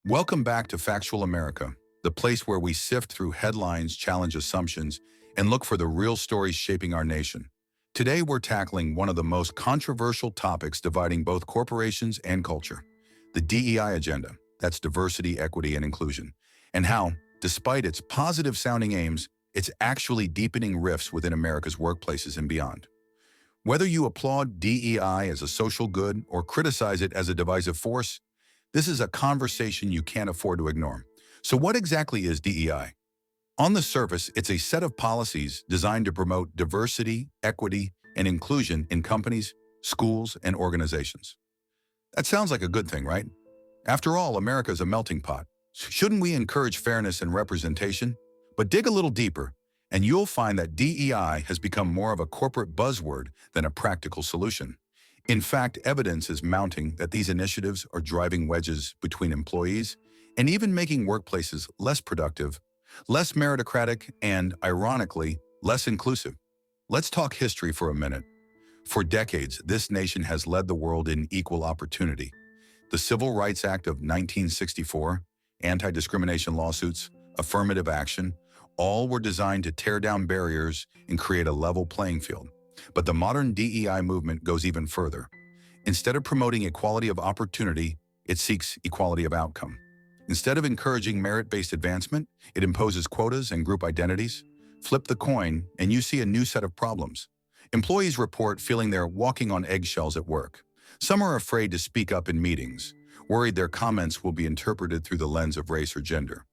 Welcome back to Factual America, the place where we sift through headlines, challenge assumptions, and look for the real stories shaping our nation. Today, we're tackling one of the most controversial topics dividing both corporations and culture, the DEI agenda, that's diversity, equity, and inclusion, and how, despite its positive-sounding aims, it's actually deepening rifts within America's workplaces and beyond. Whether you applaud DEI as a social good or criticize it as a divisive force, this is a conversation you can't afford to ignore. So what exactly is DEI? On the surface, it's a set of policies designed to promote diversity, equity, and inclusion in companies, schools, and organizations. That sounds like a good thing, right? After all, America is a melting pot. Shouldn't we encourage fairness and representation? But dig a little deeper, and you'll find that DEI has become more of a corporate buzzword than a practical solution. In fact, evidence is mounting that these initiatives are driving wedges between employees and even making workplaces less productive, less meritocratic, and, ironically, less inclusive. Let's talk history for a minute. For decades, this nation has led the world in equal opportunity. The Civil Rights Act of 1964, anti-discrimination lawsuits, affirmative action, all were designed to tear down barriers and create a level playing field. But the modern DEI movement goes even further. Instead of promoting equality of opportunity, it seeks equality of outcome. Instead of encouraging merit-based advancement, it imposes quotas and group identities. Flip the coin, and you see a new set of problems. Employees report feeling they're walking on eggshells at work. Some are afraid to speak up in meetings, worried their comments will be interpreted through the lens of race or gender.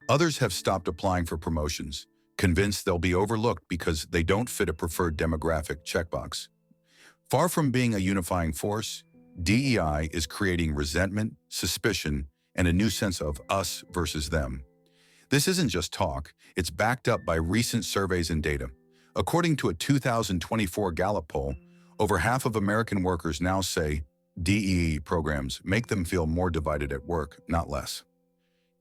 Others have stopped applying for promotions, convinced they'll be overlooked because they don't fit a preferred demographic checkbox. Far from being a unifying force, DEI is creating resentment, suspicion, and a new sense of us versus them. This isn't just talk, it's backed up by recent surveys and data. According to a 2024 Gallup poll, over half of American workers now say DEI programs make them feel more divided at work, not less.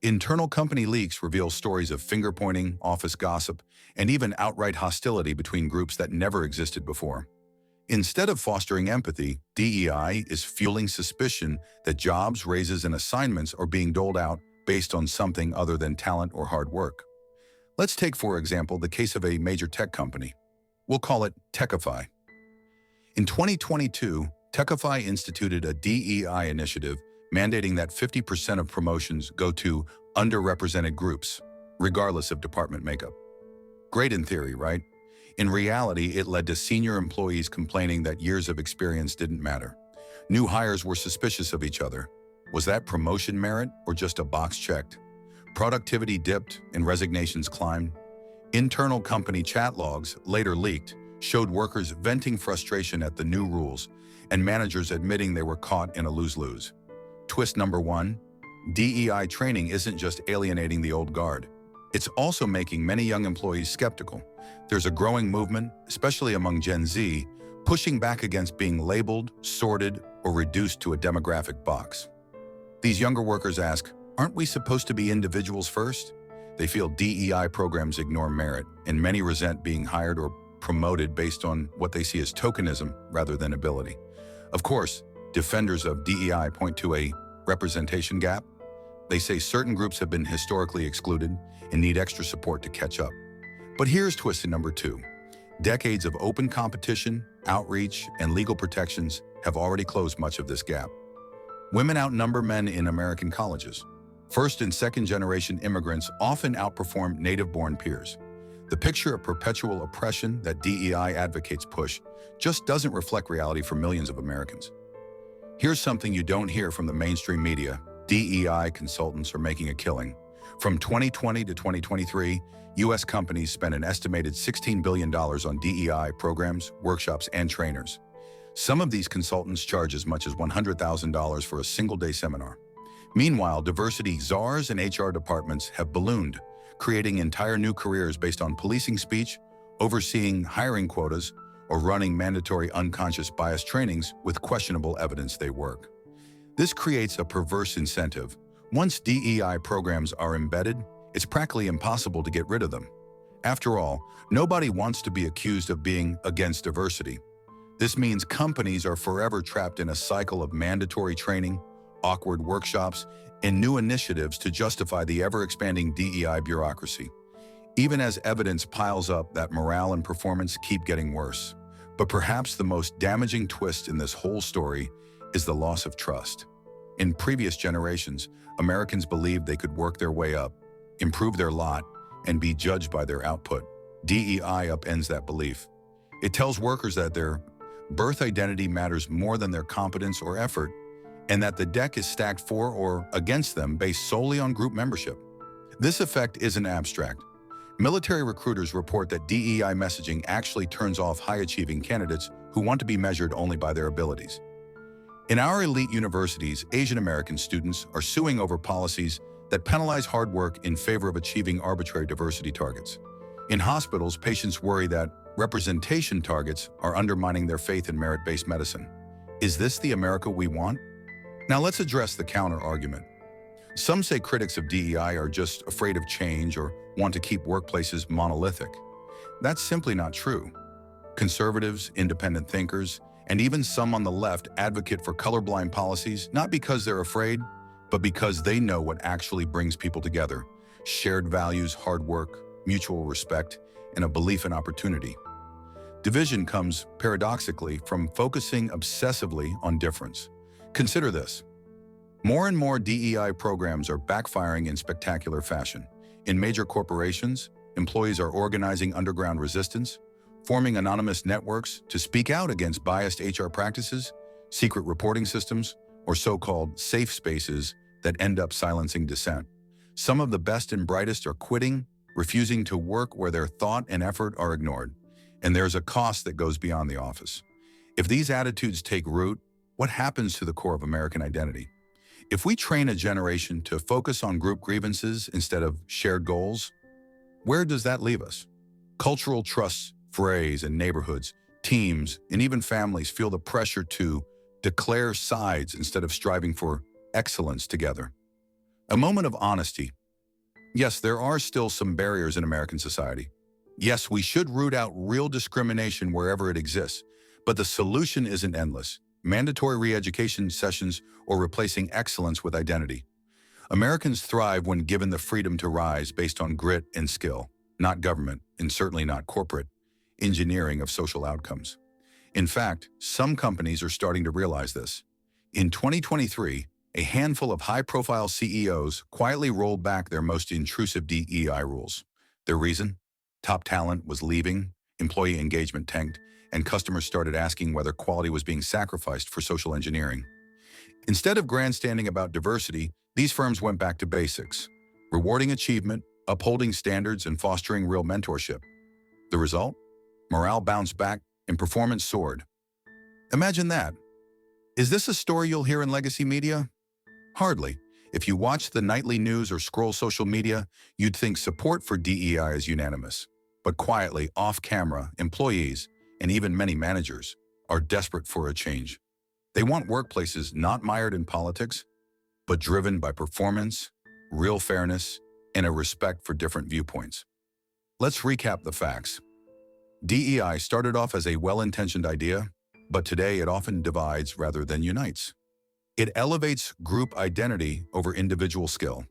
Internal company leaks reveal stories of finger-pointing, office gossip, and even outright hostility between groups that never existed before. Instead of fostering empathy, DEI is fueling suspicion that jobs, raises, and assignments are being doled out based on something other than talent or hard work. Let's take, for example, the case of a major tech company. We'll call it Techify. In 2022, Techify instituted a DEI initiative mandating that 50% of promotions go to underrepresented groups, regardless of department makeup. Great in theory, right? In reality, it led to senior employees complaining that years of experience didn't matter. New hires were suspicious of each other. Was that promotion merit or just a box checked? Productivity dipped and resignations climbed. Internal company chat logs, later leaked, showed workers venting frustration at the new rules and managers admitting they were caught in a lose-lose. Twist number one, DEI training isn't just alienating the old guard. It's also making many young employees skeptical. There's a growing movement, especially among Gen Z, pushing back against being labeled, sorted, or reduced to a demographic box. These younger workers ask, aren't we supposed to be individuals first? They feel DEI programs ignore merit, and many resent being hired or promoted based on what they see as tokenism rather than ability. Of course, defenders of DEI point to a representation gap. They say certain groups have been historically excluded and need extra support to catch up. But here's twist number two. Decades of open competition, outreach, and legal protections have already closed much of this gap. Women outnumber men in American colleges. First and second generation immigrants often outperform native-born peers. The picture of perpetual oppression that DEI advocates push just doesn't reflect reality for millions of Americans. Here's something you don't hear from the mainstream media. DEI consultants are making a killing. From 2020 to 2023, U.S. companies spent an estimated $16 billion on DEI programs, workshops, and trainers. Some of these consultants charge as much as $100,000 for a single-day seminar. Meanwhile, diversity czars and HR departments have ballooned, creating entire new careers based on policing speech, overseeing hiring quotas, or running mandatory unconscious bias trainings with questionable evidence they work. This creates a perverse incentive. Once DEI programs are embedded, it's practically impossible to get rid of them. After all, nobody wants to be accused of being against diversity. This means companies are forever trapped in a cycle of mandatory training, awkward workshops, and new initiatives to justify the ever-expanding DEI bureaucracy. Even as evidence piles up that morale and performance keep getting worse. But perhaps the most damaging twist in this whole story is the loss of trust. In previous generations, Americans believed they could work their way up, improve their lot, and be judged by their output. DEI upends that belief. It tells workers that their birth identity matters more than their competence or effort, and that the deck is stacked for or against them based solely on group membership. This effect isn't abstract. Military recruiters report that DEI messaging actually turns off high-achieving candidates who want to be measured only by their abilities. In our elite universities, Asian American students are suing over policies that penalize hard work in favor of achieving arbitrary diversity targets. In hospitals, patients worry that representation targets are undermining their faith in merit-based medicine. Is this the America we want? Now let's address the counter-argument. Some say critics of DEI are just afraid of change or want to keep workplaces monolithic. That's simply not true. Conservatives, independent thinkers, and even some on the left advocate for colorblind policies not because they're afraid, but because they know what actually brings people together: shared values, hard work, mutual respect, and a belief in opportunity. Division comes, paradoxically, from focusing obsessively on difference. Consider this. More and more DEI programs are backfiring in spectacular fashion. In major corporations, employees are organizing underground resistance, forming anonymous networks to speak out against biased HR practices, secret reporting systems, or so-called safe spaces that end up silencing dissent. Some of the best and brightest are quitting, refusing to work where their thought and effort are ignored. And there's a cost that goes beyond the office. If these attitudes take root, what happens to the core of American identity? If we train a generation to focus on group grievances instead of shared goals, where does that leave us? Cultural trusts, frays, and neighborhoods, teams, and even families feel the pressure to declare sides instead of striving for excellence together. A moment of honesty. Yes, there are still some barriers in American society. Yes, we should root out real discrimination wherever it exists, but the solution isn't endless. Mandatory re-education sessions or replacing excellence with identity. Americans thrive when given the freedom to rise based on grit and skill, not government, and certainly not corporate engineering of social outcomes. In fact, some companies are starting to realize this. In 2023, a handful of high-profile CEOs quietly rolled back their most intrusive DEI rules. Their reason? Top talent was leaving, employee engagement tanked, and customers started asking whether quality was being sacrificed for social engineering. Instead of grandstanding about diversity, these firms went back to basics, rewarding achievement, upholding standards, and fostering real mentorship. The result? Morale bounced back and performance soared. Imagine that. Is this a story you'll hear in legacy media? Hardly. If you watch the nightly news or scroll social media, you'd think support for DEI is unanimous. But quietly, off-camera, employees, and even many managers, are desperate for a change. They want workplaces not mired in politics, but driven by performance, real fairness, and a respect for different viewpoints. Let's recap the facts. DEI started off as a well-intentioned idea, but today it often divides rather than unites. It elevates group identity over individual skill.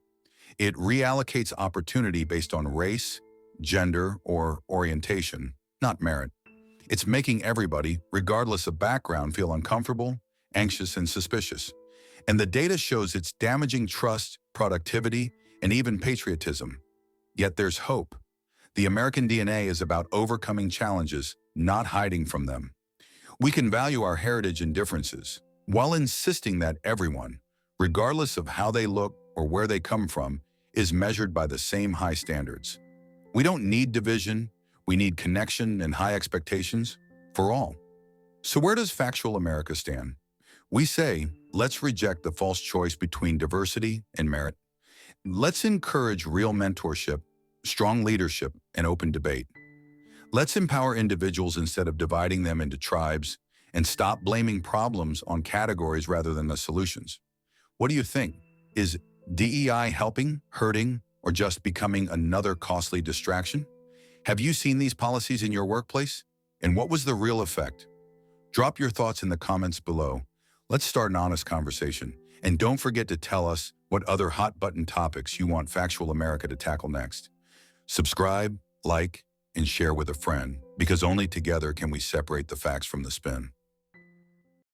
It reallocates opportunity based on race, gender, or orientation, not merit. It's making everybody, regardless of background, feel uncomfortable, anxious, and suspicious. And the data shows it's damaging trust, productivity, and even patriotism. Yet there's hope. The American DNA is about overcoming challenges, not hiding from them. We can value our heritage and differences, while insisting that everyone, regardless of how they look or where they come from, is measured by the same high standards. We don't need division, we need connection and high expectations for all. So where does Factual America stand? We say, let's reject the false choice between diversity and merit. Let's encourage real mentorship, strong leadership, and open debate. Let's empower individuals instead of dividing them into tribes, and stop blaming problems on categories rather than the solutions. What do you think? Is DEI helping, hurting, or just becoming another costly distraction? Have you seen these policies in your workplace? And what was the real effect? Drop your thoughts in the comments below. Let's start an honest conversation. And don't forget to tell us what other hot-button topics you want Factual America to tackle next. Subscribe, like, and share with a friend, because only together can we separate the facts from the spin.